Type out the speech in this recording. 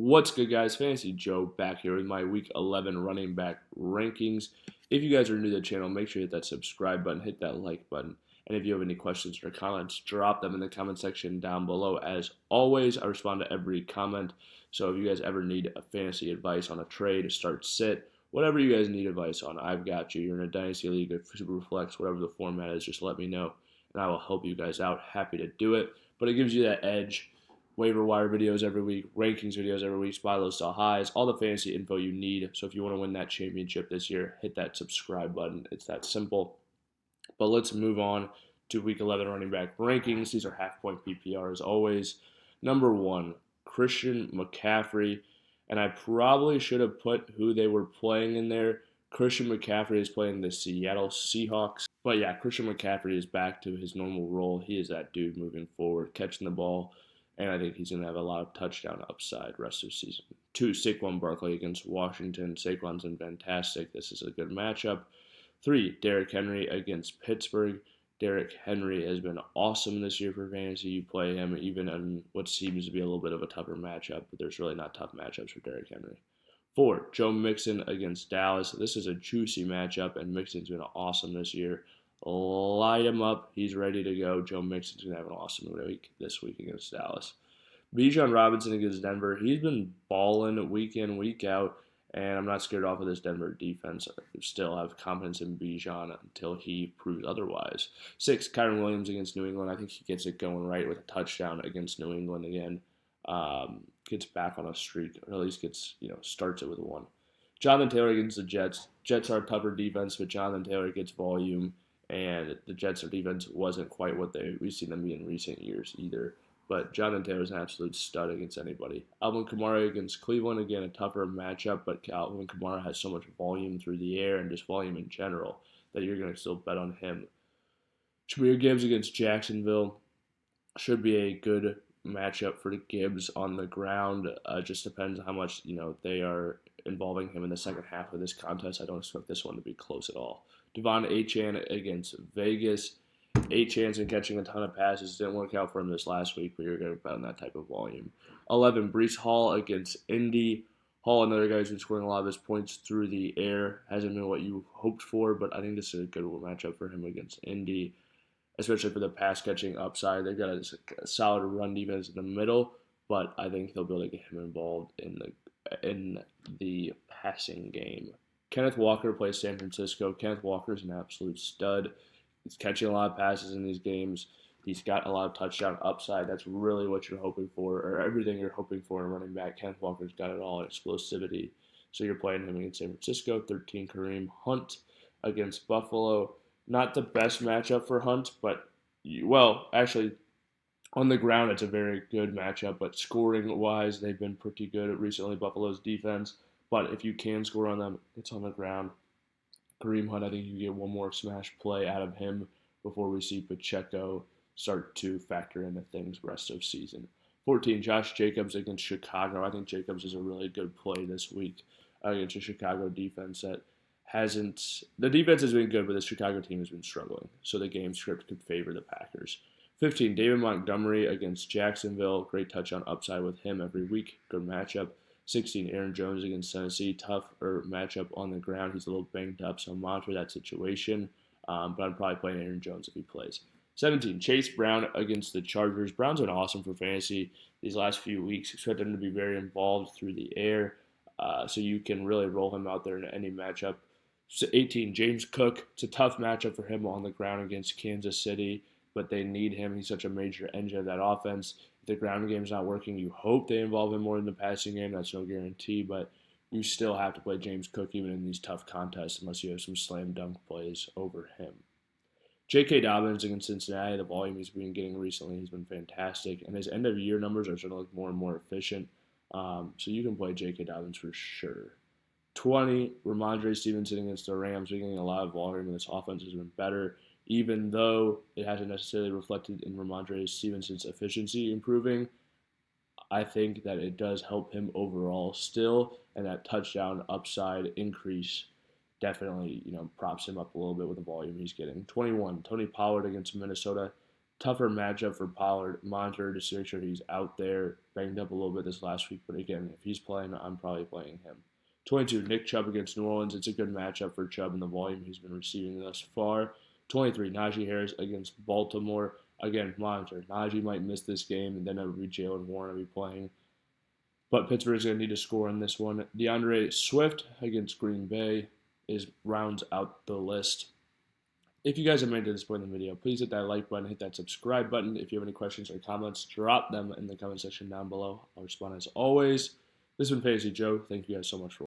What's good, guys? Fantasy Joe back here with my Week 11 running back rankings. If you guys are new to the channel, make sure you hit that subscribe button, hit that like button. And if you have any questions or comments, drop them in the comment section down below. As always, I respond to every comment. So if you guys ever need a fantasy advice on a trade, start, sit, whatever you guys need advice on, I've got you. You're in a dynasty league, a super flex, whatever the format is, just let me know. And I will help you guys out. Happy to do it. But it gives you that edge. Waiver wire videos every week, rankings videos every week, spy lows, sell highs, all the fantasy info you need. So if you want to win that championship this year, hit that subscribe button. It's that simple. But let's move on to Week 11 running back rankings. These are half-point PPR as always. Number 1, Christian McCaffrey. And I probably should have put who they were playing in there. Christian McCaffrey is playing the Seattle Seahawks. But yeah, Christian McCaffrey is back to his normal role. He is that dude moving forward, catching the ball. And I think he's going to have a lot of touchdown upside rest of the season. 2, Saquon Barkley against Washington. Saquon's been fantastic. This is a good matchup. 3, Derrick Henry against Pittsburgh. Derrick Henry has been awesome this year for fantasy. You play him even in what seems to be a little bit of a tougher matchup, but there's really not tough matchups for Derrick Henry. 4, Joe Mixon against Dallas. This is a juicy matchup, and Mixon's been awesome this year. Light him up. He's ready to go. Joe Mixon's going to have an awesome week this week against Dallas. Bijan Robinson against Denver. He's been balling week in, week out, and I'm not scared off of this Denver defense. I still have confidence in Bijan until he proves otherwise. 6, Kyren Williams against New England. I think he gets it going right with a touchdown against New England again. Gets back on a streak, or at least starts it with one. Jonathan Taylor against the Jets. Jets are a tougher defense, but Jonathan Taylor gets volume. And the Jets' defense wasn't quite what we've seen them be in recent years either. But Jonathan Taylor's an absolute stud against anybody. Alvin Kamara against Cleveland, again, a tougher matchup, but Alvin Kamara has so much volume through the air and just volume in general that you're going to still bet on him. Jahmyr Gibbs against Jacksonville should be a good matchup for the Gibbs on the ground. Just depends on how much they are involving him in the second half of this contest. I don't expect this one to be close at all. Achane against Vegas. Achane's been catching a ton of passes. Didn't work out for him this last week, but you're going to bet on that type of volume. 11, Breece Hall against Indy. Hall, another guy who's been scoring a lot of his points through the air. Hasn't been what you hoped for, but I think this is a good matchup for him against Indy, especially for the pass-catching upside. They've got a solid run defense in the middle, but I think they'll be able to get him involved in the passing game. Kenneth Walker plays San Francisco. Kenneth Walker is an absolute stud. He's catching a lot of passes in these games. He's got a lot of touchdown upside. That's really what you're hoping for, or everything you're hoping for in running back. Kenneth Walker's got it all, explosivity. So you're playing him against San Francisco. 13, Kareem Hunt against Buffalo. Not the best matchup for Hunt, but, actually, on the ground, it's a very good matchup. But scoring-wise, they've been pretty good recently, Buffalo's defense. But if you can score on them, it's on the ground. Kareem Hunt, I think you get one more smash play out of him before we see Pacheco start to factor into things rest of season. 14, Josh Jacobs against Chicago. I think Jacobs is a really good play this week against a Chicago defense that hasn't – the defense has been good, but the Chicago team has been struggling. So the game script could favor the Packers. 15, David Montgomery against Jacksonville. Great touchdown upside with him every week. Good matchup. 16, Aaron Jones against Tennessee. Tougher matchup on the ground. He's a little banged up, so monitor that situation. But I'm probably playing Aaron Jones if he plays. 17, Chase Brown against the Chargers. Brown's been awesome for fantasy these last few weeks. Expect him to be very involved through the air, so you can really roll him out there in any matchup. 18, James Cook. It's a tough matchup for him on the ground against Kansas City, but they need him. He's such a major engine of that offense. If the ground game's not working, you hope they involve him more in the passing game. That's no guarantee, but you still have to play James Cook even in these tough contests unless you have some slam dunk plays over him. J.K. Dobbins against Cincinnati, the volume he's been getting recently has been fantastic, and his end-of-year numbers are starting to look more and more efficient, so you can play J.K. Dobbins for sure. 20, Ramondre Stevenson against the Rams. We're getting a lot of volume, and this offense has been better, even though it hasn't necessarily reflected in Ramondre Stevenson's efficiency improving. I think that it does help him overall still, and that touchdown upside increase definitely, props him up a little bit with the volume he's getting. 21, Tony Pollard against Minnesota. tougher matchup for Pollard. Monitor to make sure he's out there. Banged up a little bit this last week, but again, if he's playing, I'm probably playing him. 22, Nick Chubb against New Orleans. It's a good matchup for Chubb and the volume he's been receiving thus far. 23, Najee Harris against Baltimore. Again, monitor. Najee might miss this game, and then it would be Jalen Warren to be playing. But Pittsburgh's going to need to score in this one. DeAndre Swift against Green Bay rounds out the list. If you guys have made it to this point in the video, please hit that like button, hit that subscribe button. If you have any questions or comments, drop them in the comment section down below. I'll respond as always. This has been Fantasy Joe. Thank you guys so much for watching.